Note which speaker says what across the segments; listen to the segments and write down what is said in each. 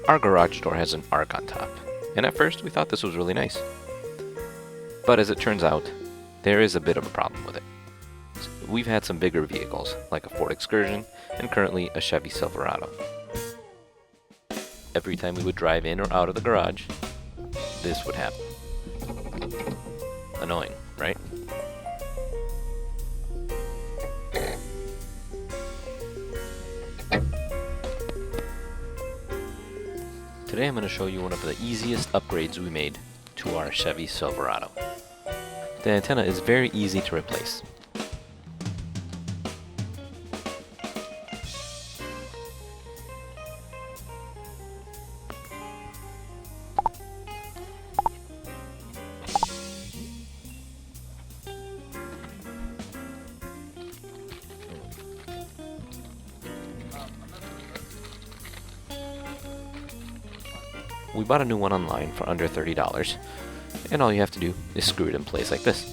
Speaker 1: Our garage door has an arc on top, and at first we thought this was really nice. But as it turns out, there is a bit of a problem with it. We've had some bigger vehicles, like a Ford Excursion, and currently a Chevy Silverado. Every time we would drive in or out of the garage, this would happen. Annoying, right? Today I'm going to show you one of the easiest upgrades we made to our Chevy Silverado. The antenna is very easy to replace. We bought a new one online for under $30, and all you have to do is screw it in place like this.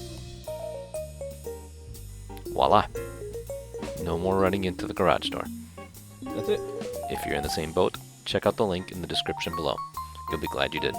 Speaker 1: Voila! No more running into the garage door.
Speaker 2: That's it.
Speaker 1: If you're in the same boat, check out the link in the description below. You'll be glad you did.